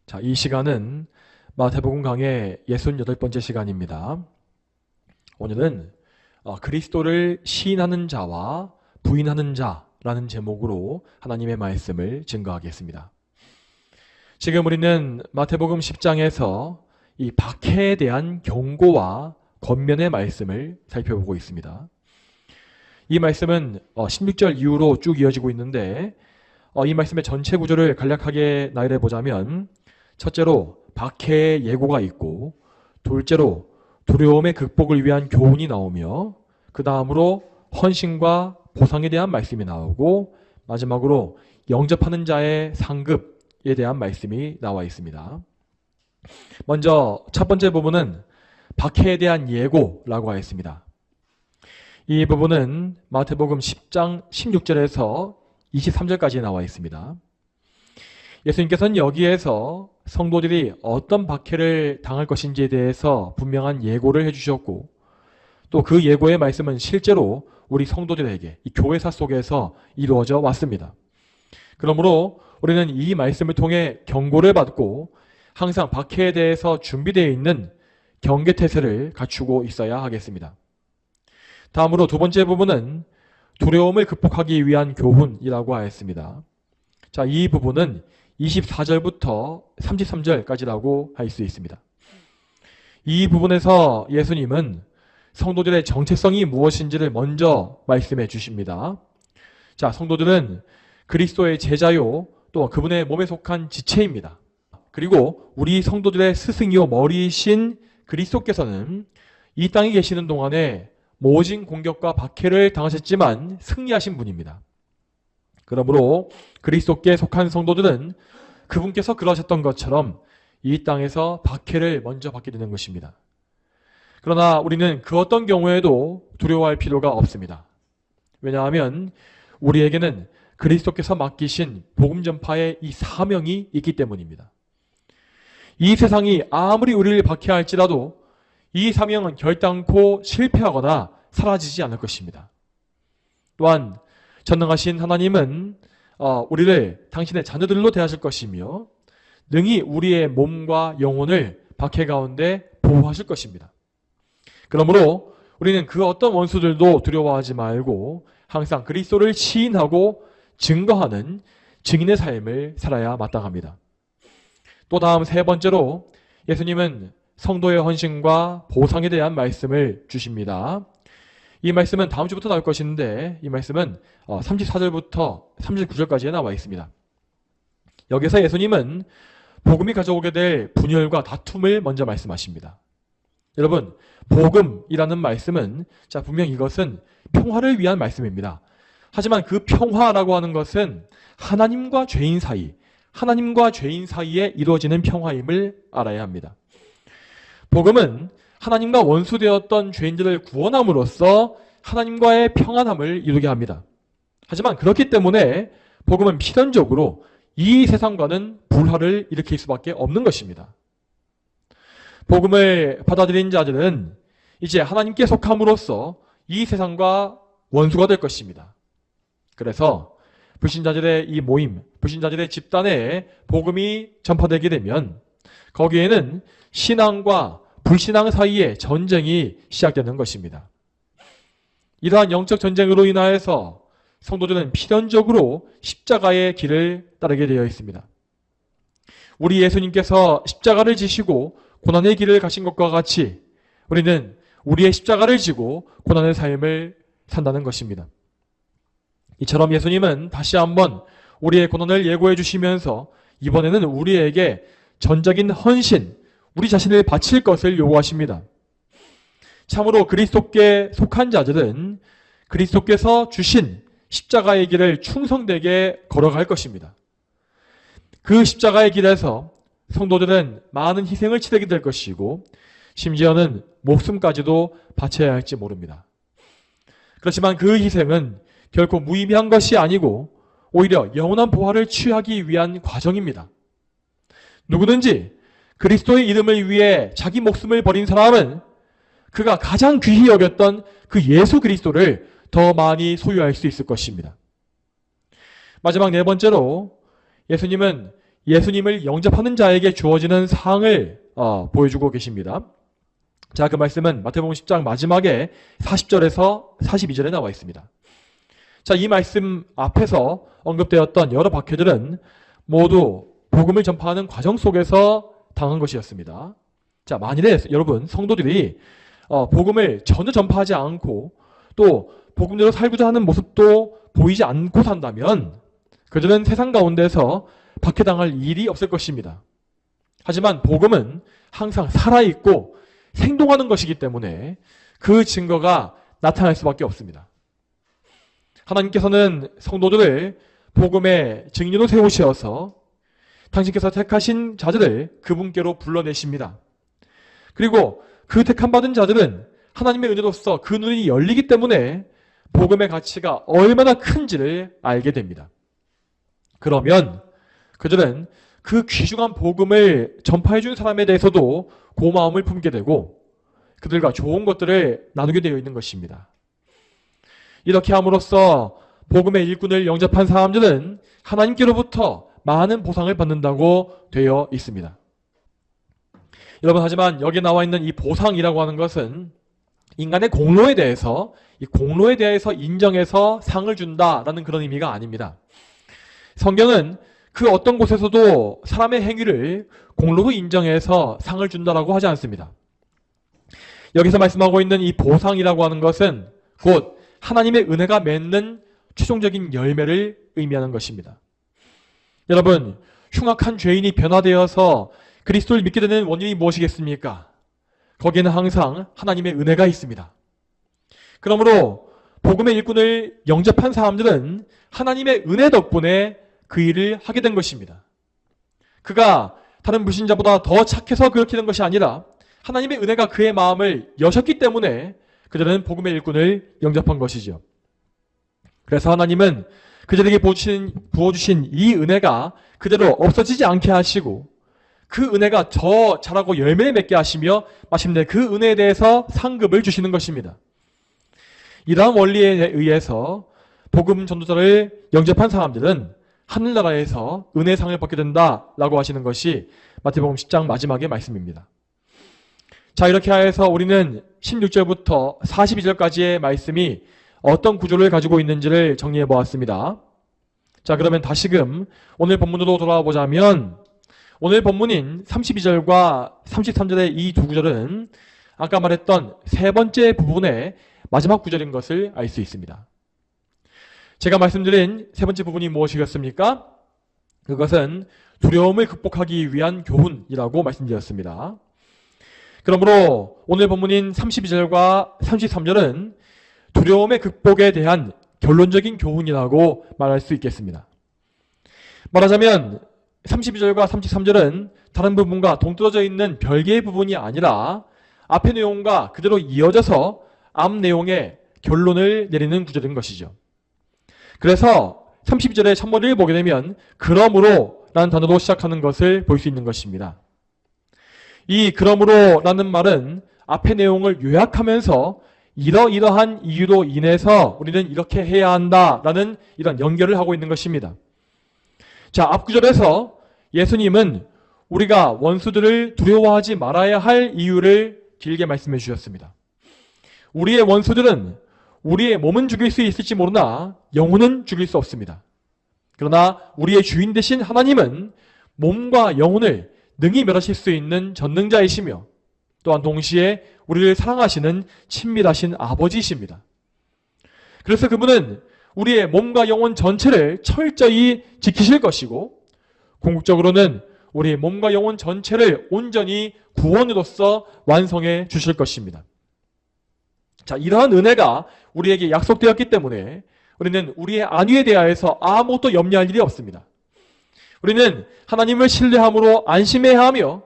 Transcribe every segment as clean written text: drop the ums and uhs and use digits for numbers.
자, 이 시간은 마태복음 강의 68번째 시간입니다. 오늘은 그리스도를 시인하는 자와 부인하는 자라는 제목으로 하나님의 말씀을 증거하겠습니다. 지금 우리는 마태복음 10장에서 이 박해에 대한 경고와 권면의 말씀을 살펴보고 있습니다. 이 말씀은 16절 이후로 쭉 이어지고 있는데 이 말씀의 전체 구조를 간략하게 나열해 보자면, 첫째로 박해의 예고가 있고, 둘째로 두려움의 극복을 위한 교훈이 나오며, 그 다음으로 헌신과 보상에 대한 말씀이 나오고, 마지막으로 영접하는 자의 상급에 대한 말씀이 나와 있습니다. 먼저 첫 번째 부분은 박해에 대한 예고라고 하였습니다. 이 부분은 마태복음 10장 16절에서 23절까지 나와 있습니다. 예수님께서는 여기에서 성도들이 어떤 박해를 당할 것인지에 대해서 분명한 예고를 해주셨고, 또 그 예고의 말씀은 실제로 우리 성도들에게 이 교회사 속에서 이루어져 왔습니다. 그러므로 우리는 이 말씀을 통해 경고를 받고 항상 박해에 대해서 준비되어 있는 경계태세를 갖추고 있어야 하겠습니다. 다음으로 두 번째 부분은 두려움을 극복하기 위한 교훈이라고 하였습니다. 자, 이 부분은 24절부터 33절까지라고 할 수 있습니다. 이 부분에서 예수님은 성도들의 정체성이 무엇인지를 먼저 말씀해 주십니다. 자, 성도들은 그리스도의 제자요, 또 그분의 몸에 속한 지체입니다. 그리고 우리 성도들의 스승이요 머리이신 그리스도께서는 이 땅에 계시는 동안에 모진 공격과 박해를 당하셨지만 승리하신 분입니다. 그러므로 그리스도께 속한 성도들은 그분께서 그러셨던 것처럼 이 땅에서 박해를 먼저 받게 되는 것입니다. 그러나 우리는 그 어떤 경우에도 두려워할 필요가 없습니다. 왜냐하면 우리에게는 그리스도께서 맡기신 복음 전파의 이 사명이 있기 때문입니다. 이 세상이 아무리 우리를 박해할지라도 이 사명은 결단코 실패하거나 사라지지 않을 것입니다. 또한 전능하신 하나님은 우리를 당신의 자녀들로 대하실 것이며 능히 우리의 몸과 영혼을 박해 가운데 보호하실 것입니다. 그러므로 우리는 그 어떤 원수들도 두려워하지 말고 항상 그리스도를 시인하고 증거하는 증인의 삶을 살아야 마땅합니다. 또 다음 세 번째로 예수님은 성도의 헌신과 보상에 대한 말씀을 주십니다. 이 말씀은 다음 주부터 나올 것인데, 이 말씀은 34절부터 39절까지에 나와 있습니다. 여기서 예수님은 복음이 가져오게 될 분열과 다툼을 먼저 말씀하십니다. 여러분, 복음이라는 말씀은 분명 이것은 평화를 위한 말씀입니다. 하지만 그 평화라고 하는 것은 하나님과 죄인 사이에 이루어지는 평화임을 알아야 합니다. 복음은 하나님과 원수되었던 죄인들을 구원함으로써 하나님과의 평안함을 이루게 합니다. 하지만 그렇기 때문에 복음은 필연적으로 이 세상과는 불화를 일으킬 수밖에 없는 것입니다. 복음을 받아들인 자들은 이제 하나님께 속함으로써 이 세상과 원수가 될 것입니다. 그래서 불신자들의 이 모임, 불신자들의 집단에 복음이 전파되게 되면 거기에는 신앙과 불신앙 사이에 전쟁이 시작되는 것입니다. 이러한 영적 전쟁으로 인하여서 성도들은 필연적으로 십자가의 길을 따르게 되어 있습니다. 우리 예수님께서 십자가를 지시고 고난의 길을 가신 것과 같이 우리는 우리의 십자가를 지고 고난의 삶을 산다는 것입니다. 이처럼 예수님은 다시 한번 우리의 고난을 예고해 주시면서 이번에는 우리에게 전적인 헌신, 우리 자신을 바칠 것을 요구하십니다. 참으로 그리스도께 속한 자들은 그리스도께서 주신 십자가의 길을 충성되게 걸어갈 것입니다. 그 십자가의 길에서 성도들은 많은 희생을 치르게 될 것이고 심지어는 목숨까지도 바쳐야 할지 모릅니다. 그렇지만 그 희생은 결코 무의미한 것이 아니고 오히려 영원한 보화를 취하기 위한 과정입니다. 누구든지 그리스도의 이름을 위해 자기 목숨을 버린 사람은 그가 가장 귀히 여겼던 그 예수 그리스도를 더 많이 소유할 수 있을 것입니다. 마지막 네 번째로 예수님은 예수님을 영접하는 자에게 주어지는 상을 보여주고 계십니다. 자, 그 말씀은 마태복음 10장 마지막에 40절에서 42절에 나와 있습니다. 자, 이 말씀 앞에서 언급되었던 여러 박해들은 모두 복음을 전파하는 과정 속에서 당한 것이었습니다. 자, 만일에 여러분 성도들이 복음을 전혀 전파하지 않고 또 복음대로 살고자 하는 모습도 보이지 않고 산다면 그들은 세상 가운데서 박해당할 일이 없을 것입니다. 하지만 복음은 항상 살아있고 생동하는 것이기 때문에 그 증거가 나타날 수밖에 없습니다. 하나님께서는 성도들을 복음의 증인으로 세우셔서 당신께서 택하신 자들을 그분께로 불러내십니다. 그리고 그 택함받은 자들은 하나님의 은혜로서 그 눈이 열리기 때문에 복음의 가치가 얼마나 큰지를 알게 됩니다. 그러면 그들은 그 귀중한 복음을 전파해 준 사람에 대해서도 고마움을 품게 되고 그들과 좋은 것들을 나누게 되어 있는 것입니다. 이렇게 함으로써 복음의 일꾼을 영접한 사람들은 하나님께로부터 많은 보상을 받는다고 되어 있습니다. 여러분, 하지만 여기 나와 있는 이 보상이라고 하는 것은 인간의 공로에 대해서 이 공로에 대해서 인정해서 상을 준다라는 그런 의미가 아닙니다. 성경은 그 어떤 곳에서도 사람의 행위를 공로로 인정해서 상을 준다라고 하지 않습니다. 여기서 말씀하고 있는 이 보상이라고 하는 것은 곧 하나님의 은혜가 맺는 최종적인 열매를 의미하는 것입니다. 여러분, 흉악한 죄인이 변화되어서 그리스도를 믿게 되는 원인이 무엇이겠습니까? 거기에는 항상 하나님의 은혜가 있습니다. 그러므로 복음의 일꾼을 영접한 사람들은 하나님의 은혜 덕분에 그 일을 하게 된 것입니다. 그가 다른 불신자보다 더 착해서 그렇게 된 것이 아니라 하나님의 은혜가 그의 마음을 여셨기 때문에 그들은 복음의 일꾼을 영접한 것이죠. 그래서 하나님은 그들에게 부어주신 이 은혜가 그대로 없어지지 않게 하시고 그 은혜가 더 자라고 열매를 맺게 하시며 마침내 그 은혜에 대해서 상급을 주시는 것입니다. 이러한 원리에 의해서 복음 전도자를 영접한 사람들은 하늘나라에서 은혜상을 받게 된다라고 하시는 것이 마태복음 10장 마지막의 말씀입니다. 자, 이렇게 해서 우리는 16절부터 42절까지의 말씀이 어떤 구조를 가지고 있는지를 정리해 보았습니다. 자, 그러면 다시금 오늘 본문으로 돌아와 보자면 오늘 본문인 32절과 33절의 이 두 구절은 아까 말했던 세 번째 부분의 마지막 구절인 것을 알 수 있습니다. 제가 말씀드린 세 번째 부분이 무엇이겠습니까? 그것은 두려움을 극복하기 위한 교훈이라고 말씀드렸습니다. 그러므로 오늘 본문인 32절과 33절은 두려움의 극복에 대한 결론적인 교훈이라고 말할 수 있겠습니다. 말하자면 32절과 33절은 다른 부분과 동떨어져 있는 별개의 부분이 아니라 앞의 내용과 그대로 이어져서 앞 내용의 결론을 내리는 구절인 것이죠. 그래서 32절의 첫머리를 보게 되면 그러므로 라는 단어로 시작하는 것을 볼 수 있는 것입니다. 이 그러므로 라는 말은 앞의 내용을 요약하면서 이러이러한 이유로 인해서 우리는 이렇게 해야 한다라는 이런 연결을 하고 있는 것입니다. 자, 앞 구절에서 예수님은 우리가 원수들을 두려워하지 말아야 할 이유를 길게 말씀해 주셨습니다. 우리의 원수들은 우리의 몸은 죽일 수 있을지 모르나 영혼은 죽일 수 없습니다. 그러나 우리의 주인 되신 하나님은 몸과 영혼을 능히 멸하실 수 있는 전능자이시며 또한 동시에 우리를 사랑하시는 친밀하신 아버지이십니다. 그래서 그분은 우리의 몸과 영혼 전체를 철저히 지키실 것이고 궁극적으로는 우리의 몸과 영혼 전체를 온전히 구원으로서 완성해 주실 것입니다. 자, 이러한 은혜가 우리에게 약속되었기 때문에 우리는 우리의 안위에 대하여서 아무것도 염려할 일이 없습니다. 우리는 하나님을 신뢰함으로 안심해야 하며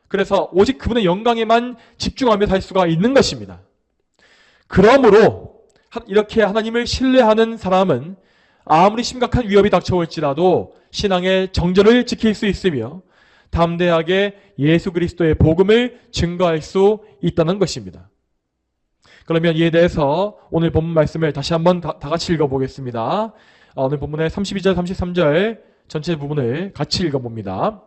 그래서 오직 그분의 영광에만 집중하며 살 수가 있는 것입니다. 그러므로 이렇게 하나님을 신뢰하는 사람은 아무리 심각한 위협이 닥쳐올지라도 신앙의 정절을 지킬 수 있으며 담대하게 예수 그리스도의 복음을 증거할 수 있다는 것입니다. 그러면 이에 대해서 오늘 본문 말씀을 다시 한번 다 같이 읽어보겠습니다. 오늘 본문의 32절, 33절 전체 부분을 같이 읽어봅니다.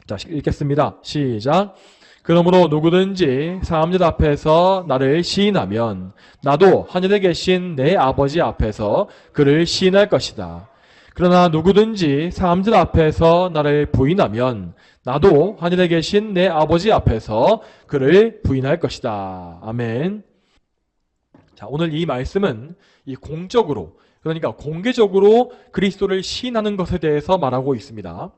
자, 읽겠습니다. 시작. 그러므로 누구든지 사람들 앞에서 나를 시인하면 나도 하늘에 계신 내 아버지 앞에서 그를 시인할 것이다. 그러나 누구든지 사람들 앞에서 나를 부인하면 나도 하늘에 계신 내 아버지 앞에서 그를 부인할 것이다. 아멘. 자, 오늘 이 말씀은 이 공적으로, 그러니까 공개적으로 그리스도를 시인하는 것에 대해서 말하고 있습니다.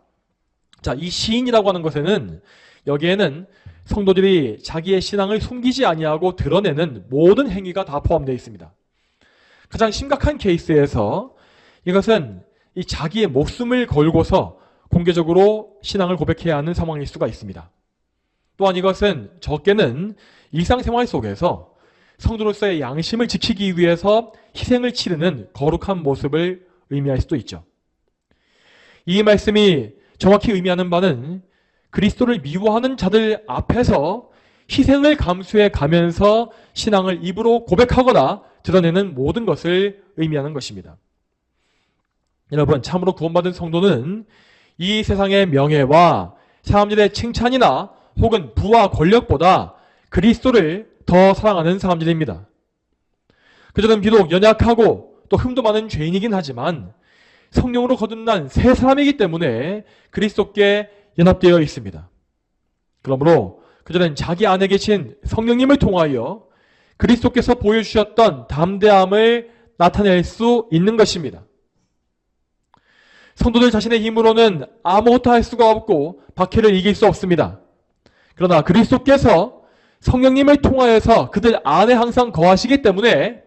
자, 이 시인이라고 하는 것에는 여기에는 성도들이 자기의 신앙을 숨기지 아니하고 드러내는 모든 행위가 다 포함되어 있습니다. 가장 심각한 케이스에서 이것은 이 자기의 목숨을 걸고서 공개적으로 신앙을 고백해야 하는 상황일 수가 있습니다. 또한 이것은 적게는 일상생활 속에서 성도로서의 양심을 지키기 위해서 희생을 치르는 거룩한 모습을 의미할 수도 있죠. 이 말씀이 정확히 의미하는 바는 그리스도를 미워하는 자들 앞에서 희생을 감수해 가면서 신앙을 입으로 고백하거나 드러내는 모든 것을 의미하는 것입니다. 여러분, 참으로 구원받은 성도는 이 세상의 명예와 사람들의 칭찬이나 혹은 부와 권력보다 그리스도를 더 사랑하는 사람들입니다. 그들은 비록 연약하고 또 흠도 많은 죄인이긴 하지만 성령으로 거듭난 새 사람이기 때문에 그리스도께 연합되어 있습니다. 그러므로 그들은 자기 안에 계신 성령님을 통하여 그리스도께서 보여주셨던 담대함을 나타낼 수 있는 것입니다. 성도들 자신의 힘으로는 아무것도 할 수가 없고 박해를 이길 수 없습니다. 그러나 그리스도께서 성령님을 통하여서 그들 안에 항상 거하시기 때문에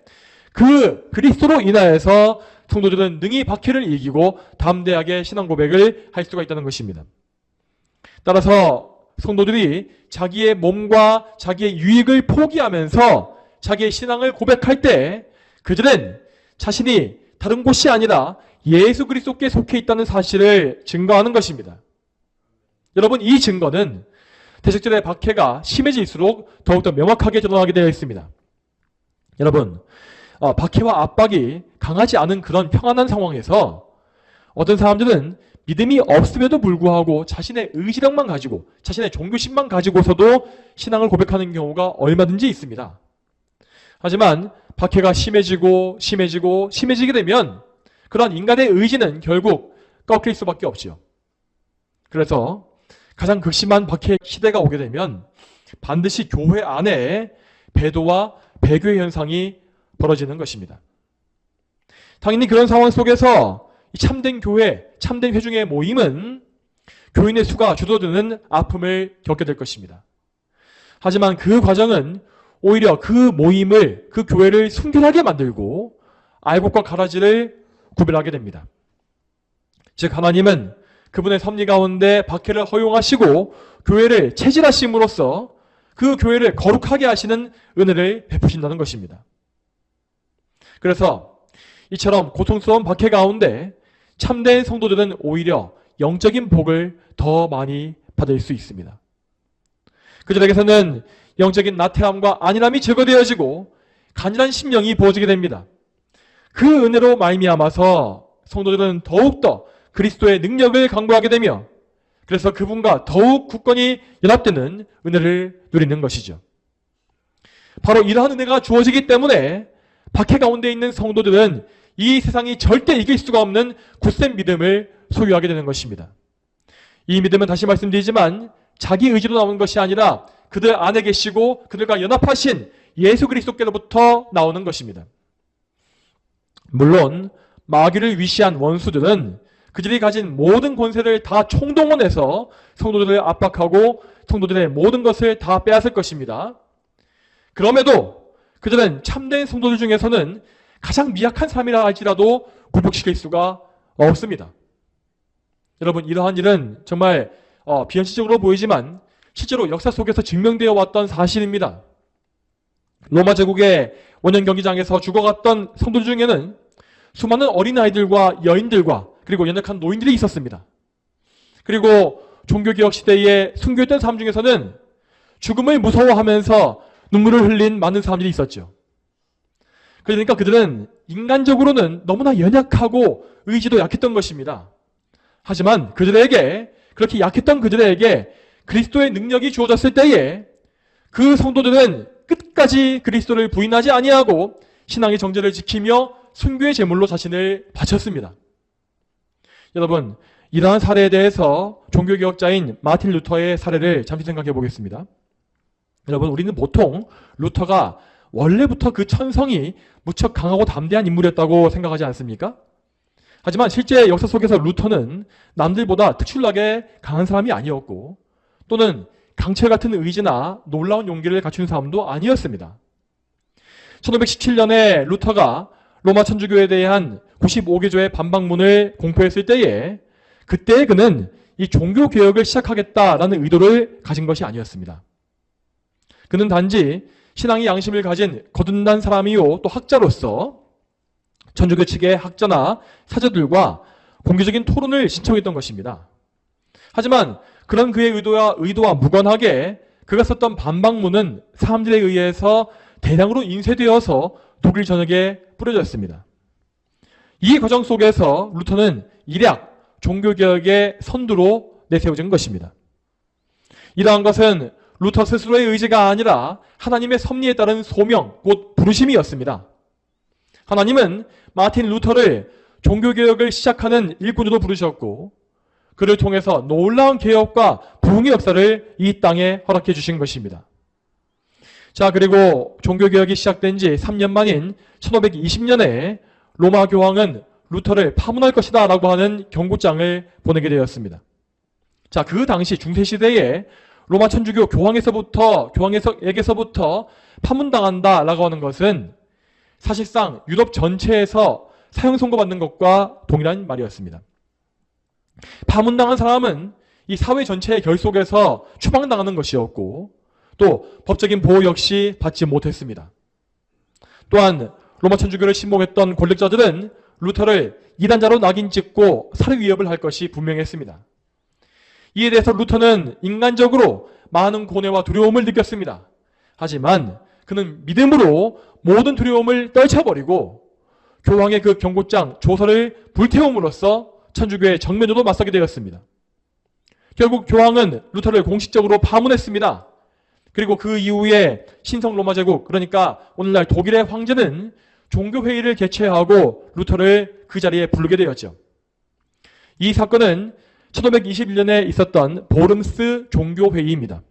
그 그리스도로 인하여서 성도들은 능히 박해를 이기고 담대하게 신앙 고백을 할 수가 있다는 것입니다. 따라서 성도들이 자기의 몸과 자기의 유익을 포기하면서 자기의 신앙을 고백할 때 그들은 자신이 다른 곳이 아니라 예수 그리스도께 속해 있다는 사실을 증거하는 것입니다. 여러분, 이 증거는 대적들의 박해가 심해질수록 더욱더 명확하게 드러나게 되어 있습니다. 여러분, 박해와 압박이 강하지 않은 그런 평안한 상황에서 어떤 사람들은 믿음이 없음에도 불구하고 자신의 의지력만 가지고 자신의 종교심만 가지고서도 신앙을 고백하는 경우가 얼마든지 있습니다. 하지만 박해가 심해지게 되면 그런 인간의 의지는 결국 꺾일 수밖에 없지요. 그래서 가장 극심한 박해 시대가 오게 되면 반드시 교회 안에 배도와 배교의 현상이 벌어지는 것입니다. 당연히 그런 상황 속에서 참된 교회, 참된 회중의 모임은 교인의 수가 줄어드는 아픔을 겪게 될 것입니다. 하지만 그 과정은 오히려 그 모임을, 그 교회를 순결하게 만들고 알곡과 가라지를 구별하게 됩니다. 즉, 하나님은 그분의 섭리 가운데 박해를 허용하시고 교회를 체질하심으로써 그 교회를 거룩하게 하시는 은혜를 베푸신다는 것입니다. 그래서 이처럼 고통스러운 박해 가운데 참된 성도들은 오히려 영적인 복을 더 많이 받을 수 있습니다. 그들에게서는 영적인 나태함과 안일함이 제거되어지고 간절한 심령이 부어지게 됩니다. 그 은혜로 말미암아서 성도들은 더욱더 그리스도의 능력을 강구하게 되며 그래서 그분과 더욱 굳건히 연합되는 은혜를 누리는 것이죠. 바로 이러한 은혜가 주어지기 때문에 박해 가운데 있는 성도들은 이 세상이 절대 이길 수가 없는 굳센 믿음을 소유하게 되는 것입니다. 이 믿음은 다시 말씀드리지만 자기 의지로 나오는 것이 아니라 그들 안에 계시고 그들과 연합하신 예수 그리스도께로부터 나오는 것입니다. 물론 마귀를 위시한 원수들은 그들이 가진 모든 권세를 다 총동원해서 성도들을 압박하고 성도들의 모든 것을 다 빼앗을 것입니다. 그럼에도 그들은 참된 성도들 중에서는 가장 미약한 삶이라 할지라도 굴복시킬 수가 없습니다. 여러분, 이러한 일은 정말 비현실적으로 보이지만 실제로 역사 속에서 증명되어 왔던 사실입니다. 로마 제국의 원형 경기장에서 죽어갔던 성도들 중에는 수많은 어린아이들과 여인들과 그리고 연약한 노인들이 있었습니다. 그리고 종교개혁 시대에 순교했던 사람 중에서는 죽음을 무서워하면서 눈물을 흘린 많은 사람들이 있었죠. 그러니까 그들은 인간적으로는 너무나 연약하고 의지도 약했던 것입니다. 하지만 그들에게, 그렇게 약했던 그들에게 그리스도의 능력이 주어졌을 때에 그 성도들은 끝까지 그리스도를 부인하지 아니하고 신앙의 정죄를 지키며 순교의 제물로 자신을 바쳤습니다. 여러분, 이러한 사례에 대해서 종교개혁자인 마틴 루터의 사례를 잠시 생각해 보겠습니다. 여러분, 우리는 보통 루터가 원래부터 그 천성이 무척 강하고 담대한 인물이었다고 생각하지 않습니까? 하지만 실제 역사 속에서 루터는 남들보다 특출나게 강한 사람이 아니었고, 또는 강철 같은 의지나 놀라운 용기를 갖춘 사람도 아니었습니다. 1517년에 루터가 로마 천주교에 대한 95개조의 반박문을 공포했을 때에 그때 그는 이 종교개혁을 시작하겠다라는 의도를 가진 것이 아니었습니다. 그는 단지 신앙의 양심을 가진 거듭난 사람이요 또 학자로서 천주교 측의 학자나 사제들과 공개적인 토론을 신청했던 것입니다. 하지만 그런 그의 의도와 무관하게 그가 썼던 반박문은 사람들에 의해서 대량으로 인쇄되어서 독일 전역에 뿌려졌습니다. 이 과정 속에서 루터는 일약 종교개혁의 선두로 내세워진 것입니다. 이러한 것은 루터 스스로의 의지가 아니라 하나님의 섭리에 따른 소명, 곧 부르심이었습니다. 하나님은 마틴 루터를 종교개혁을 시작하는 일꾼으로 부르셨고 그를 통해서 놀라운 개혁과 부흥의 역사를 이 땅에 허락해 주신 것입니다. 자, 그리고 종교개혁이 시작된 지 3년 만인 1520년에 로마 교황은 루터를 파문할 것이다 라고 하는 경고장을 보내게 되었습니다. 자, 그 당시 중세시대에 로마 천주교 교황에게서부터 파문당한다 라고 하는 것은 사실상 유럽 전체에서 사형 선고받는 것과 동일한 말이었습니다. 파문당한 사람은 이 사회 전체의 결속에서 추방당하는 것이었고 또 법적인 보호 역시 받지 못했습니다. 또한 로마 천주교를 신봉했던 권력자들은 루터를 이단자로 낙인 찍고 살해 위협을 할 것이 분명했습니다. 이에 대해서 루터는 인간적으로 많은 고뇌와 두려움을 느꼈습니다. 하지만 그는 믿음으로 모든 두려움을 떨쳐버리고 교황의 그 경고장 조서를 불태움으로써 천주교의 정면으로 맞서게 되었습니다. 결국 교황은 루터를 공식적으로 파문했습니다. 그리고 그 이후에 신성 로마 제국, 그러니까 오늘날 독일의 황제는 종교회의를 개최하고 루터를 그 자리에 부르게 되었죠. 이 사건은 1521년에 있었던 보름스 종교회의입니다.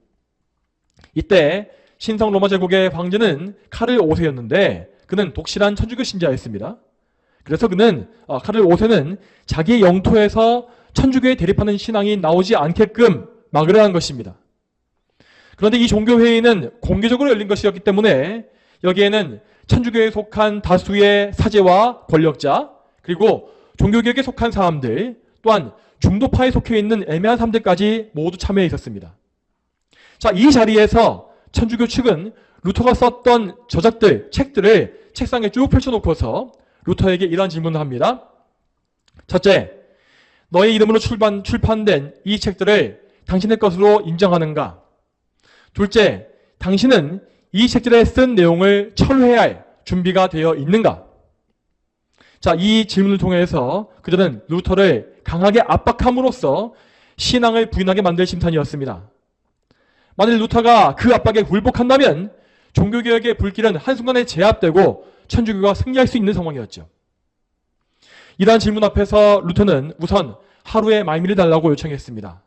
이때 신성 로마 제국의 황제는 카를 5세였는데 그는 독실한 천주교 신자였습니다. 그래서 그는 카를 5세는 자기의 영토에서 천주교에 대립하는 신앙이 나오지 않게끔 막으려 한 것입니다. 그런데 이 종교회의는 공개적으로 열린 것이었기 때문에 여기에는 천주교에 속한 다수의 사제와 권력자, 그리고 종교개혁에 속한 사람들, 또한 중도파에 속해 있는 애매한 사람들까지 모두 참여해 있었습니다. 자, 이 자리에서 천주교 측은 루터가 썼던 저작들, 책들을 책상에 쭉 펼쳐놓고서 루터에게 이러한 질문을 합니다. 첫째, 너의 이름으로 출판된 이 책들을 당신의 것으로 인정하는가? 둘째, 당신은 이 책들에 쓴 내용을 철회할 준비가 되어 있는가? 자, 이 질문을 통해서 그들은 루터를 강하게 압박함으로써 신앙을 부인하게 만들 심산이었습니다. 만일 루터가 그 압박에 굴복한다면 종교개혁의 불길은 한순간에 제압되고 천주교가 승리할 수 있는 상황이었죠. 이러한 질문 앞에서 루터는 우선 하루의 말미를 달라고 요청했습니다.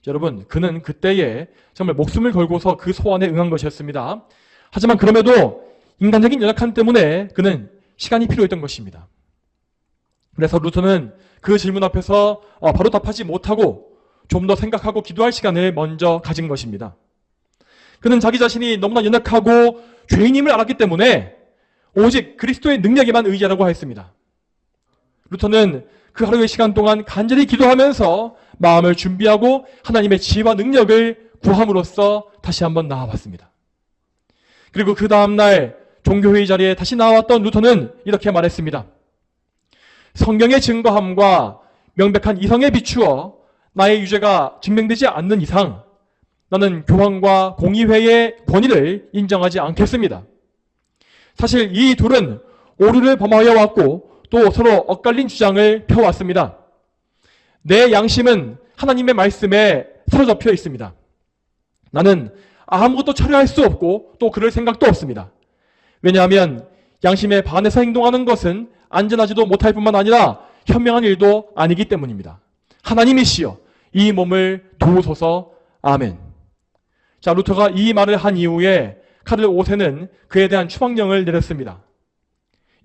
여러분, 그는 그때에 정말 목숨을 걸고서 그 소원에 응한 것이었습니다. 하지만 그럼에도 인간적인 연약함 때문에 그는 시간이 필요했던 것입니다. 그래서 루터는 그 질문 앞에서 바로 답하지 못하고 좀 더 생각하고 기도할 시간을 먼저 가진 것입니다. 그는 자기 자신이 너무나 연약하고 죄인임을 알았기 때문에 오직 그리스도의 능력에만 의지하라고 하였습니다. 루터는 그 하루의 시간 동안 간절히 기도하면서 마음을 준비하고 하나님의 지혜와 능력을 구함으로써 다시 한번 나와봤습니다. 그리고 그 다음날 종교회의 자리에 다시 나왔던 루터는 이렇게 말했습니다. 성경의 증거함과 명백한 이성에 비추어 나의 유죄가 증명되지 않는 이상 나는 교황과 공의회의 권위를 인정하지 않겠습니다. 사실 이 둘은 오류를 범하여 왔고 또 서로 엇갈린 주장을 펴왔습니다. 내 양심은 하나님의 말씀에 사로잡혀 있습니다. 나는 아무것도 처리할 수 없고 또 그럴 생각도 없습니다. 왜냐하면 양심에 반해서 행동하는 것은 안전하지도 못할 뿐만 아니라 현명한 일도 아니기 때문입니다. 하나님이시여 이 몸을 도우소서. 아멘. 자, 루터가 이 말을 한 이후에 카를 5세는 그에 대한 추방령을 내렸습니다.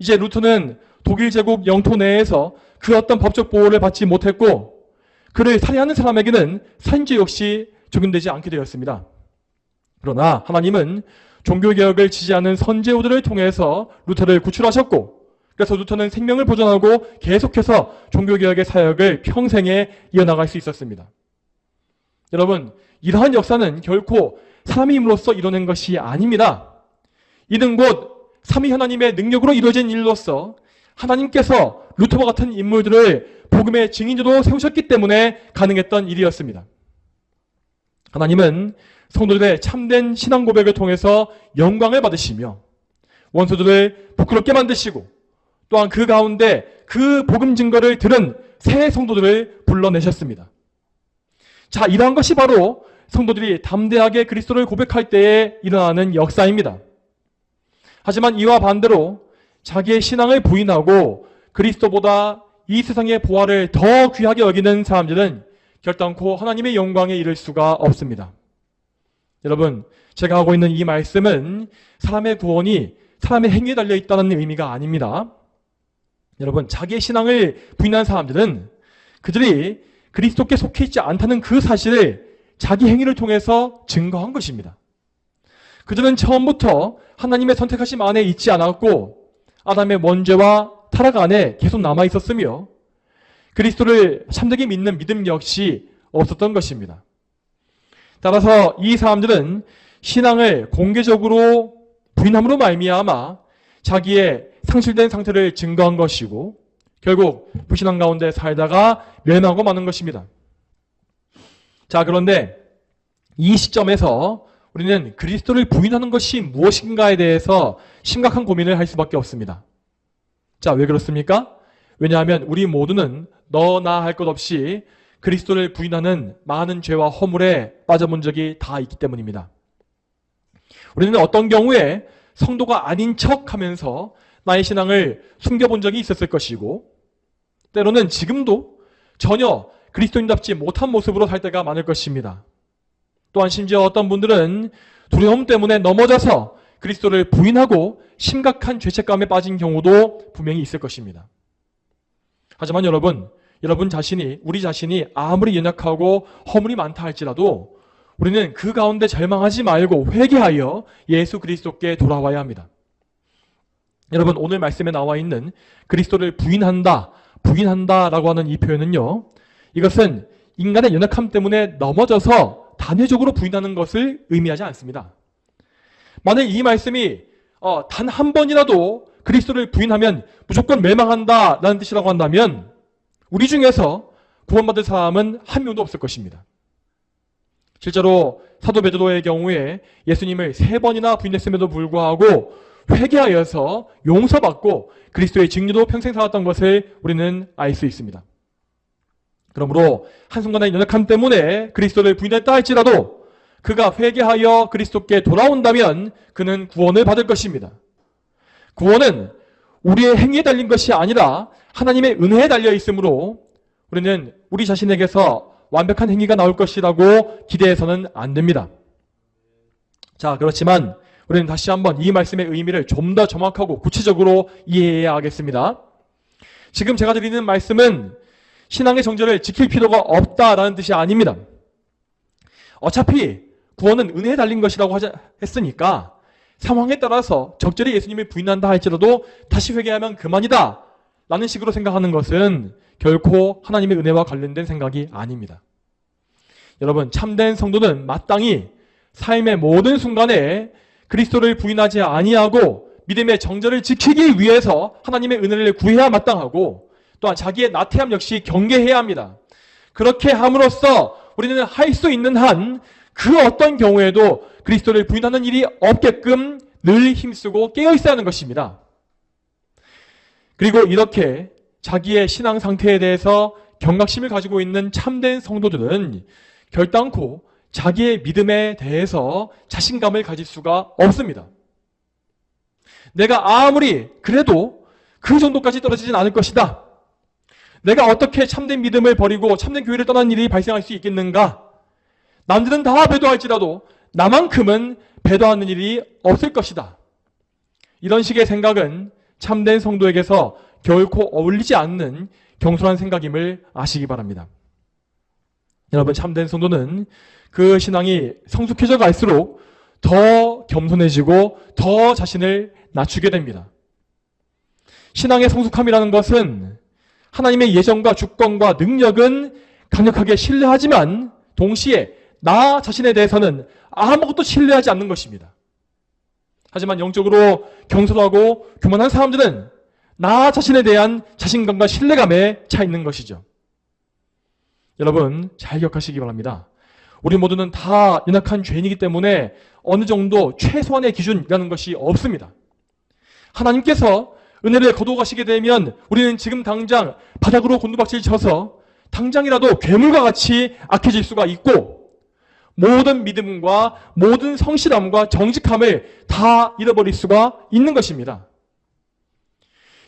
이제 루터는 독일 제국 영토 내에서 그 어떤 법적 보호를 받지 못했고 그를 살해하는 사람에게는 살인죄 역시 적용되지 않게 되었습니다. 그러나 하나님은 종교개혁을 지지하는 선제후들을 통해서 루터를 구출하셨고 그래서 루터는 생명을 보존하고 계속해서 종교개혁의 사역을 평생에 이어나갈 수 있었습니다. 여러분, 이러한 역사는 결코 사람의 힘으로써 이뤄낸 것이 아닙니다. 이는 곧 삼위 하나님의 능력으로 이루어진 일로서 하나님께서 루터와 같은 인물들을 복음의 증인으로 세우셨기 때문에 가능했던 일이었습니다. 하나님은 성도들의 참된 신앙 고백을 통해서 영광을 받으시며 원수들을 부끄럽게 만드시고 또한 그 가운데 그 복음 증거를 들은 새 성도들을 불러내셨습니다. 자, 이러한 것이 바로 성도들이 담대하게 그리스도를 고백할 때에 일어나는 역사입니다. 하지만 이와 반대로 자기의 신앙을 부인하고 그리스도보다 이 세상의 보화를 더 귀하게 여기는 사람들은 결단코 하나님의 영광에 이를 수가 없습니다. 여러분, 제가 하고 있는 이 말씀은 사람의 구원이 사람의 행위에 달려있다는 의미가 아닙니다. 여러분, 자기의 신앙을 부인한 사람들은 그들이 그리스도께 속해 있지 않다는 그 사실을 자기 행위를 통해서 증거한 것입니다. 그들은 처음부터 하나님의 선택하심 안에 있지 않았고 아담의 원죄와 타락 안에 계속 남아 있었으며 그리스도를 참되게 믿는 믿음 역시 없었던 것입니다. 따라서 이 사람들은 신앙을 공개적으로 부인함으로 말미암아 자기의 상실된 상태를 증거한 것이고 결국 불신앙 가운데 살다가 멸망하고 마는 것입니다. 자, 그런데 이 시점에서 우리는 그리스도를 부인하는 것이 무엇인가에 대해서 심각한 고민을 할 수밖에 없습니다. 자, 왜 그렇습니까? 왜냐하면 우리 모두는 너나 할 것 없이 그리스도를 부인하는 많은 죄와 허물에 빠져본 적이 다 있기 때문입니다. 우리는 어떤 경우에 성도가 아닌 척하면서 나의 신앙을 숨겨본 적이 있었을 것이고 때로는 지금도 전혀 그리스도인답지 못한 모습으로 살 때가 많을 것입니다. 또한 심지어 어떤 분들은 두려움 때문에 넘어져서 그리스도를 부인하고 심각한 죄책감에 빠진 경우도 분명히 있을 것입니다. 하지만 여러분 자신이, 우리 자신이 아무리 연약하고 허물이 많다 할지라도 우리는 그 가운데 절망하지 말고 회개하여 예수 그리스도께 돌아와야 합니다. 여러분, 오늘 말씀에 나와 있는 그리스도를 부인한다라고 하는 이 표현은요, 이것은 인간의 연약함 때문에 넘어져서 단회적으로 부인하는 것을 의미하지 않습니다. 만약 이 말씀이 단 한 번이라도 그리스도를 부인하면 무조건 멸망한다라는 뜻이라고 한다면 우리 중에서 구원받을 사람은 한 명도 없을 것입니다. 실제로 사도 베드로의 경우에 예수님을 3번이나 부인했음에도 불구하고 회개하여서 용서받고 그리스도의 증인으로 평생 살았던 것을 우리는 알 수 있습니다. 그러므로 한순간의 연약함 때문에 그리스도를 부인했다 할지라도 그가 회개하여 그리스도께 돌아온다면 그는 구원을 받을 것입니다. 구원은 우리의 행위에 달린 것이 아니라 하나님의 은혜에 달려 있으므로 우리는 우리 자신에게서 완벽한 행위가 나올 것이라고 기대해서는 안 됩니다. 자, 그렇지만 우리는 다시 한번 이 말씀의 의미를 좀 더 정확하고 구체적으로 이해해야 하겠습니다. 지금 제가 드리는 말씀은 신앙의 정절을 지킬 필요가 없다라는 뜻이 아닙니다. 어차피 구원은 은혜에 달린 것이라고 했으니까 상황에 따라서 적절히 예수님을 부인한다 할지라도 다시 회개하면 그만이다 라는 식으로 생각하는 것은 결코 하나님의 은혜와 관련된 생각이 아닙니다. 여러분, 참된 성도는 마땅히 삶의 모든 순간에 그리스도를 부인하지 아니하고 믿음의 정절을 지키기 위해서 하나님의 은혜를 구해야 마땅하고 또한 자기의 나태함 역시 경계해야 합니다. 그렇게 함으로써 우리는 할 수 있는 한 그 어떤 경우에도 그리스도를 부인하는 일이 없게끔 늘 힘쓰고 깨어있어야 하는 것입니다. 그리고 이렇게 자기의 신앙 상태에 대해서 경각심을 가지고 있는 참된 성도들은 결단코 자기의 믿음에 대해서 자신감을 가질 수가 없습니다. 내가 아무리 그래도 그 정도까지 떨어지진 않을 것이다. 내가 어떻게 참된 믿음을 버리고 참된 교회를 떠난 일이 발생할 수 있겠는가? 남들은 다 배도할지라도 나만큼은 배도하는 일이 없을 것이다. 이런 식의 생각은 참된 성도에게서 결코 어울리지 않는 경솔한 생각임을 아시기 바랍니다. 여러분, 참된 성도는 그 신앙이 성숙해져 갈수록 더 겸손해지고 더 자신을 낮추게 됩니다. 신앙의 성숙함이라는 것은 하나님의 예정과 주권과 능력은 강력하게 신뢰하지만 동시에 나 자신에 대해서는 아무것도 신뢰하지 않는 것입니다. 하지만 영적으로 경솔하고 교만한 사람들은 나 자신에 대한 자신감과 신뢰감에 차 있는 것이죠. 여러분, 잘 기억하시기 바랍니다. 우리 모두는 다 연약한 죄인이기 때문에 어느 정도 최소한의 기준이라는 것이 없습니다. 하나님께서 은혜를 거두어 가시게 되면 우리는 지금 당장 바닥으로 곤두박질 쳐서 당장이라도 괴물과 같이 악해질 수가 있고 모든 믿음과 모든 성실함과 정직함을 다 잃어버릴 수가 있는 것입니다.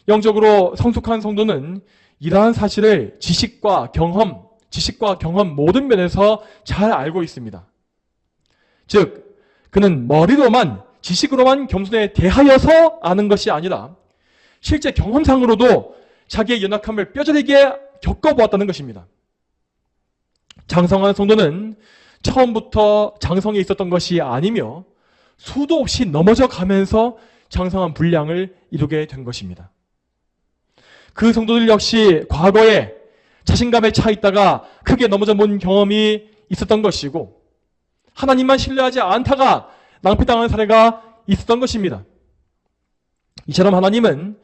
영적으로 성숙한 성도는 이러한 사실을 지식과 경험 모든 면에서 잘 알고 있습니다. 즉, 그는 머리로만 지식으로만 겸손에 대하여서 아는 것이 아니라 실제 경험상으로도 자기의 연약함을 뼈저리게 겪어보았다는 것입니다. 장성한 성도는 처음부터 장성에 있었던 것이 아니며 수도 없이 넘어져 가면서 장성한 분량을 이루게 된 것입니다. 그 성도들 역시 과거에 자신감에 차 있다가 크게 넘어져 본 경험이 있었던 것이고 하나님만 신뢰하지 않다가 낭패당한 사례가 있었던 것입니다. 이처럼 하나님은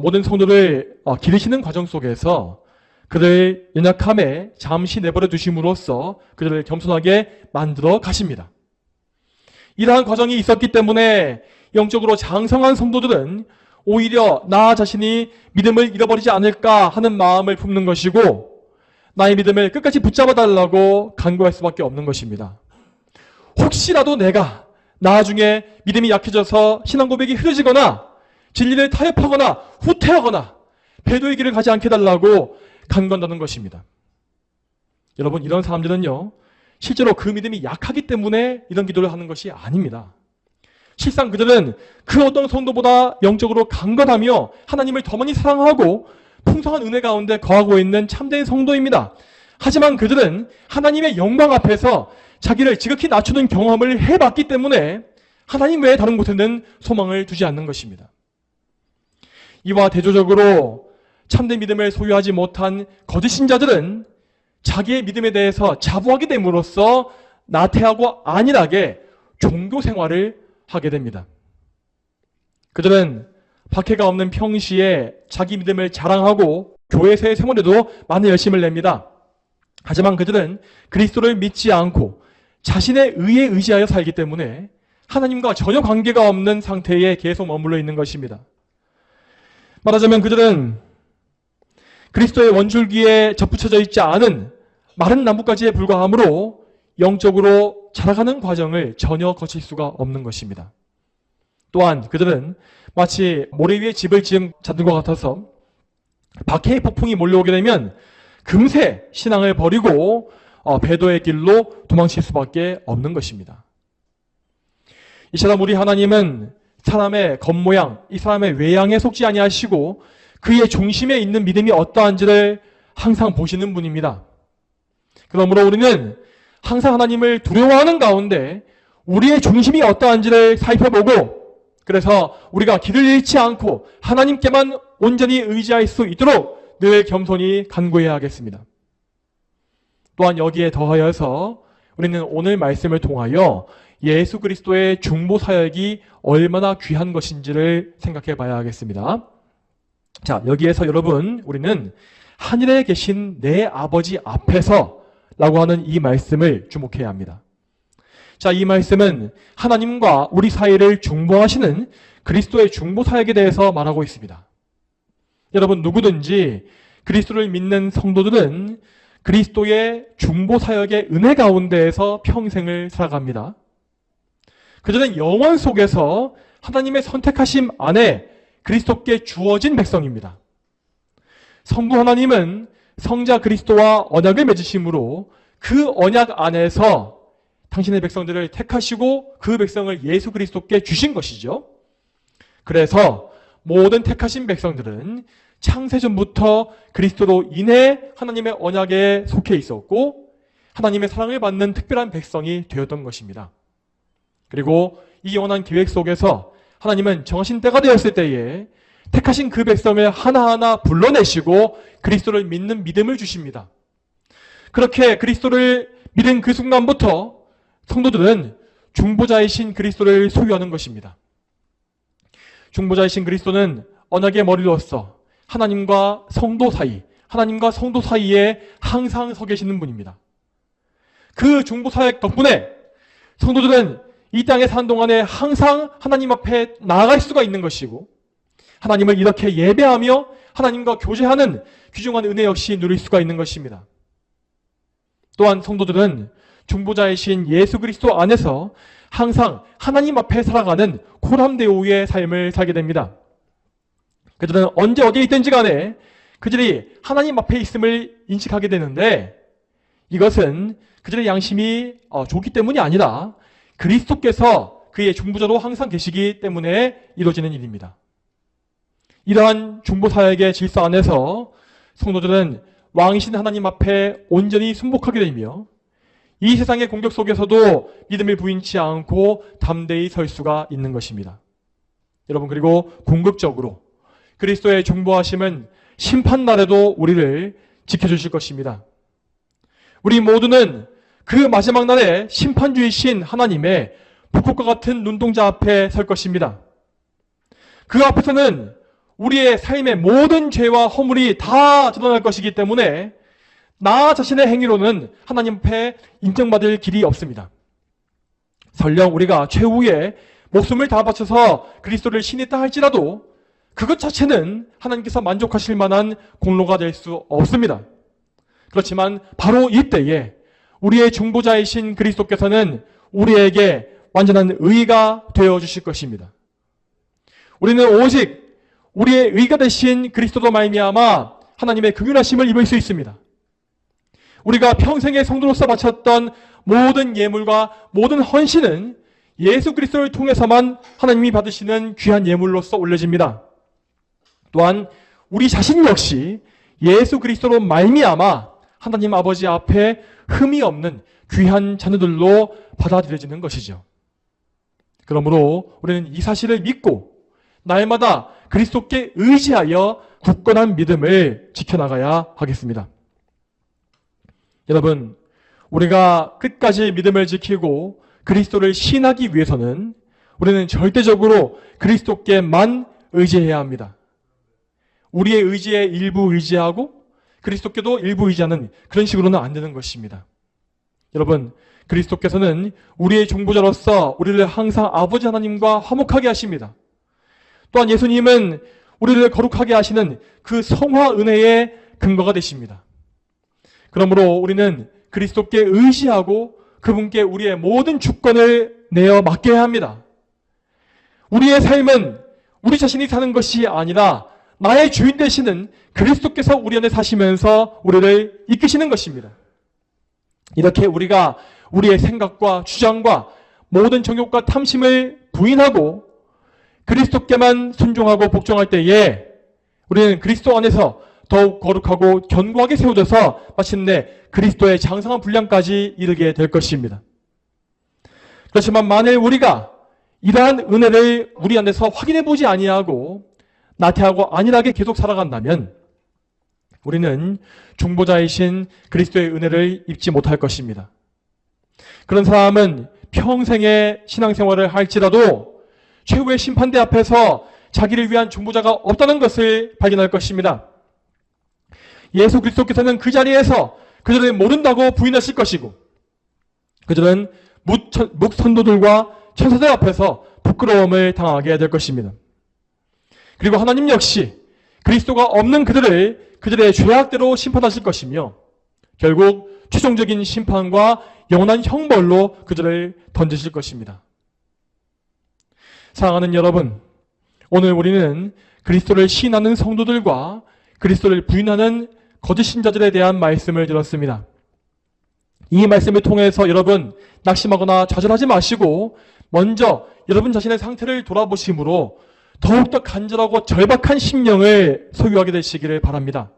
모든 성도를 기르시는 과정 속에서 그들의 연약함에 잠시 내버려 두심으로써 그들을 겸손하게 만들어 가십니다. 이러한 과정이 있었기 때문에 영적으로 장성한 성도들은 오히려 나 자신이 믿음을 잃어버리지 않을까 하는 마음을 품는 것이고 나의 믿음을 끝까지 붙잡아 달라고 간구할 수밖에 없는 것입니다. 혹시라도 내가 나중에 믿음이 약해져서 신앙 고백이 흐려지거나 진리를 타협하거나 후퇴하거나 배도의 길을 가지 않게 해달라고 간구한다는 것입니다. 여러분, 이런 사람들은요, 실제로 그 믿음이 약하기 때문에 이런 기도를 하는 것이 아닙니다. 실상 그들은 그 어떤 성도보다 영적으로 강건하며 하나님을 더 많이 사랑하고 풍성한 은혜 가운데 거하고 있는 참된 성도입니다. 하지만 그들은 하나님의 영광 앞에서 자기를 지극히 낮추는 경험을 해봤기 때문에 하나님 외에 다른 곳에는 소망을 두지 않는 것입니다. 이와 대조적으로 참된 믿음을 소유하지 못한 거짓 신자들은 자기의 믿음에 대해서 자부하게 됨으로써 나태하고 안일하게 종교 생활을 하게 됩니다. 그들은 박해가 없는 평시에 자기 믿음을 자랑하고 교회에서의 생활에도 많은 열심을 냅니다. 하지만 그들은 그리스도를 믿지 않고 자신의 의에 의지하여 살기 때문에 하나님과 전혀 관계가 없는 상태에 계속 머물러 있는 것입니다. 말하자면 그들은 그리스도의 원줄기에 접붙여져 있지 않은 마른 나무까지에 불과하므로 영적으로 자라가는 과정을 전혀 거칠 수가 없는 것입니다. 또한 그들은 마치 모래 위에 집을 지은 자들과 같아서 박해의 폭풍이 몰려오게 되면 금세 신앙을 버리고 배도의 길로 도망칠 수밖에 없는 것입니다. 이처럼 우리 하나님은 사람의 겉모양, 이 사람의 외양에 속지 아니하시고 그의 중심에 있는 믿음이 어떠한지를 항상 보시는 분입니다. 그러므로 우리는 항상 하나님을 두려워하는 가운데 우리의 중심이 어떠한지를 살펴보고 그래서 우리가 길을 잃지 않고 하나님께만 온전히 의지할 수 있도록 늘 겸손히 간구해야 하겠습니다. 또한 여기에 더하여서 우리는 오늘 말씀을 통하여 예수 그리스도의 중보 사역이 얼마나 귀한 것인지를 생각해 봐야 하겠습니다. 자, 여기에서 여러분, 우리는 하늘에 계신 내 아버지 앞에서 라고 하는 이 말씀을 주목해야 합니다. 자, 이 말씀은 하나님과 우리 사이를 중보하시는 그리스도의 중보 사역에 대해서 말하고 있습니다. 여러분, 누구든지 그리스도를 믿는 성도들은 그리스도의 중보 사역의 은혜 가운데에서 평생을 살아갑니다. 그들은 영원 속에서 하나님의 선택하심 안에 그리스도께 주어진 백성입니다. 성부 하나님은 성자 그리스도와 언약을 맺으심으로 그 언약 안에서 당신의 백성들을 택하시고 그 백성을 예수 그리스도께 주신 것이죠. 그래서 모든 택하신 백성들은 창세전부터 그리스도로 인해 하나님의 언약에 속해 있었고 하나님의 사랑을 받는 특별한 백성이 되었던 것입니다. 그리고 이 영원한 계획 속에서 하나님은 정하신 때가 되었을 때에 택하신 그 백성을 하나하나 불러내시고 그리스도를 믿는 믿음을 주십니다. 그렇게 그리스도를 믿은 그 순간부터 성도들은 중보자이신 그리스도를 소유하는 것입니다. 중보자이신 그리스도는 언약의 머리로서 하나님과 성도 사이에 항상 서 계시는 분입니다. 그 중보 사역 덕분에 성도들은 이 땅에 사는 동안에 항상 하나님 앞에 나아갈 수가 있는 것이고 하나님을 이렇게 예배하며 하나님과 교제하는 귀중한 은혜 역시 누릴 수가 있는 것입니다. 또한 성도들은 중보자이신 예수 그리스도 안에서 항상 하나님 앞에 살아가는 고람대오의 삶을 살게 됩니다. 그들은 언제 어디에 있든지 간에 그들이 하나님 앞에 있음을 인식하게 되는데 이것은 그들의 양심이 좋기 때문이 아니라 그리스도께서 그의 중보자로 항상 계시기 때문에 이루어지는 일입니다. 이러한 중보사역의 질서 안에서 성도들은 왕이신 하나님 앞에 온전히 순복하게 되며 이 세상의 공격 속에서도 믿음을 부인치 않고 담대히 설 수가 있는 것입니다. 여러분, 그리고 궁극적으로 그리스도의 중보하심은 심판날에도 우리를 지켜주실 것입니다. 우리 모두는 그 마지막 날에 심판주이신 하나님의 북극과 같은 눈동자 앞에 설 것입니다. 그 앞에서는 우리의 삶의 모든 죄와 허물이 다 드러날 것이기 때문에 나 자신의 행위로는 하나님 앞에 인정받을 길이 없습니다. 설령 우리가 최후의 목숨을 다 바쳐서 그리스도를 신했다 할지라도 그것 자체는 하나님께서 만족하실 만한 공로가 될 수 없습니다. 그렇지만 바로 이때에 우리의 중보자이신 그리스도께서는 우리에게 완전한 의가 되어주실 것입니다. 우리는 오직 우리의 의가 되신 그리스도로 말미암아 하나님의 긍휼하심을 입을 수 있습니다. 우리가 평생의 성도로서 바쳤던 모든 예물과 모든 헌신은 예수 그리스도를 통해서만 하나님이 받으시는 귀한 예물로서 올려집니다. 또한 우리 자신 역시 예수 그리스도로 말미암아 하나님 아버지 앞에 흠이 없는 귀한 자녀들로 받아들여지는 것이죠. 그러므로 우리는 이 사실을 믿고 날마다 그리스도께 의지하여 굳건한 믿음을 지켜나가야 하겠습니다. 여러분, 우리가 끝까지 믿음을 지키고 그리스도를 신하기 위해서는 우리는 절대적으로 그리스도께만 의지해야 합니다. 우리의 의지에 일부 의지하고 그리스도께도 일부 의지하는 그런 식으로는 안 되는 것입니다. 여러분, 그리스도께서는 우리의 중보자로서 우리를 항상 아버지 하나님과 화목하게 하십니다. 또한 예수님은 우리를 거룩하게 하시는 그 성화 은혜의 근거가 되십니다. 그러므로 우리는 그리스도께 의지하고 그분께 우리의 모든 주권을 내어 맡겨야 합니다. 우리의 삶은 우리 자신이 사는 것이 아니라 나의 주인 되시는 그리스도께서 우리 안에 사시면서 우리를 이끄시는 것입니다. 이렇게 우리가 우리의 생각과 주장과 모든 정욕과 탐심을 부인하고 그리스도께만 순종하고 복종할 때에 우리는 그리스도 안에서 더욱 거룩하고 견고하게 세워져서 마침내 그리스도의 장성한 분량까지 이르게 될 것입니다. 그렇지만 만일 우리가 이러한 은혜를 우리 안에서 확인해 보지 아니하고 나태하고 안일하게 계속 살아간다면 우리는 중보자이신 그리스도의 은혜를 입지 못할 것입니다. 그런 사람은 평생의 신앙생활을 할지라도 최후의 심판대 앞에서 자기를 위한 중보자가 없다는 것을 발견할 것입니다. 예수 그리스도께서는 그 자리에서 그들을 모른다고 부인하실 것이고 그들은 묵선도들과 천사들 앞에서 부끄러움을 당하게 될 것입니다. 그리고 하나님 역시 그리스도가 없는 그들을 그들의 죄악대로 심판하실 것이며 결국 최종적인 심판과 영원한 형벌로 그들을 던지실 것입니다. 사랑하는 여러분, 오늘 우리는 그리스도를 시인하는 성도들과 그리스도를 부인하는 거짓 신자들에 대한 말씀을 들었습니다. 이 말씀을 통해서 여러분 낙심하거나 좌절하지 마시고 먼저 여러분 자신의 상태를 돌아보심으로 더욱더 간절하고 절박한 심령을 소유하게 되시기를 바랍니다.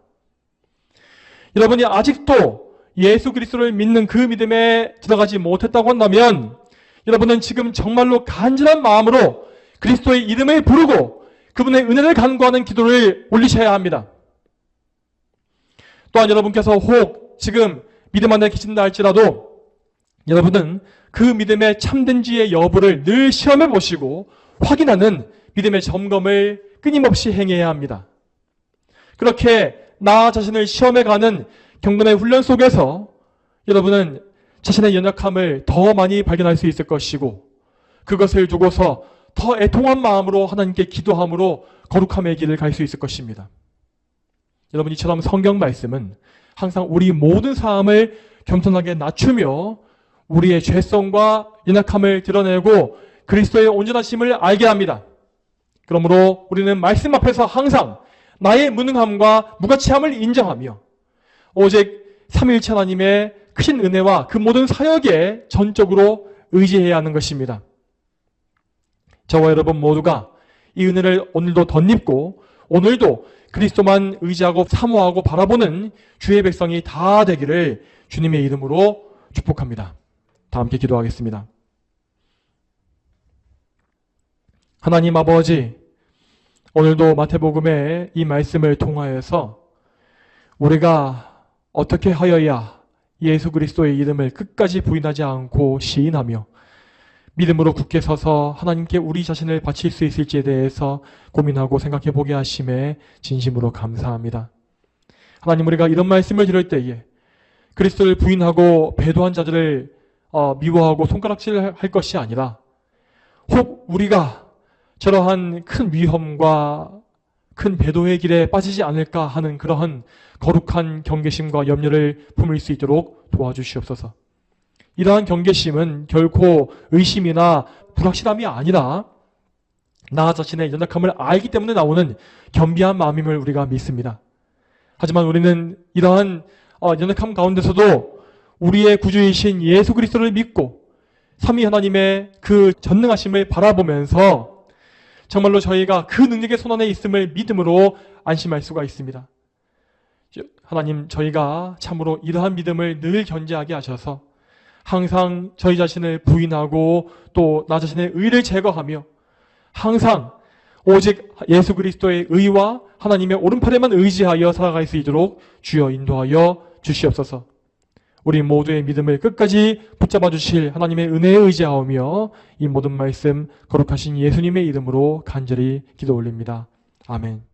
여러분이 아직도 예수 그리스도를 믿는 그 믿음에 들어가지 못했다고 한다면 여러분은 지금 정말로 간절한 마음으로 그리스도의 이름을 부르고 그분의 은혜를 간구하는 기도를 올리셔야 합니다. 또한 여러분께서 혹 지금 믿음 안에 계신다 할지라도 여러분은 그 믿음의 참된지의 여부를 늘 시험해 보시고 확인하는 믿음의 점검을 끊임없이 행해야 합니다. 그렇게 나 자신을 시험해가는 경건의 훈련 속에서 여러분은 자신의 연약함을 더 많이 발견할 수 있을 것이고 그것을 두고서 더 애통한 마음으로 하나님께 기도함으로 거룩함의 길을 갈 수 있을 것입니다. 여러분 이처럼 성경 말씀은 항상 우리 모든 삶을 겸손하게 낮추며 우리의 죄성과 연약함을 드러내고 그리스도의 온전하심을 알게 합니다. 그러므로 우리는 말씀 앞에서 항상 나의 무능함과 무가치함을 인정하며 오직 삼위일체 하나님의 크신 은혜와 그 모든 사역에 전적으로 의지해야 하는 것입니다. 저와 여러분 모두가 이 은혜를 오늘도 덧입고 오늘도 그리스도만 의지하고 사모하고 바라보는 주의 백성이 다 되기를 주님의 이름으로 축복합니다. 다 함께 기도하겠습니다. 하나님 아버지, 오늘도 마태복음의 이 말씀을 통하여서 우리가 어떻게 하여야 예수 그리스도의 이름을 끝까지 부인하지 않고 시인하며 믿음으로 굳게 서서 하나님께 우리 자신을 바칠 수 있을지에 대해서 고민하고 생각해 보게 하심에 진심으로 감사합니다. 하나님, 우리가 이런 말씀을 들을 때에 그리스도를 부인하고 배도한 자들을 미워하고 손가락질할 것이 아니라 혹 우리가 저러한 큰 위험과 큰 배도의 길에 빠지지 않을까 하는 그러한 거룩한 경계심과 염려를 품을 수 있도록 도와주시옵소서. 이러한 경계심은 결코 의심이나 불확실함이 아니라 나 자신의 연약함을 알기 때문에 나오는 겸비한 마음임을 우리가 믿습니다. 하지만 우리는 이러한 연약함 가운데서도 우리의 구주이신 예수 그리스도를 믿고 삼위 하나님의 그 전능하심을 바라보면서 정말로 저희가 그 능력의 손안에 있음을 믿음으로 안심할 수가 있습니다. 하나님, 저희가 참으로 이러한 믿음을 늘 견지하게 하셔서 항상 저희 자신을 부인하고 또 나 자신의 의를 제거하며 항상 오직 예수 그리스도의 의와 하나님의 오른팔에만 의지하여 살아갈 수 있도록 주여 인도하여 주시옵소서. 우리 모두의 믿음을 끝까지 붙잡아 주실 하나님의 은혜에 의지하오며 이 모든 말씀 거룩하신 예수님의 이름으로 간절히 기도 올립니다. 아멘.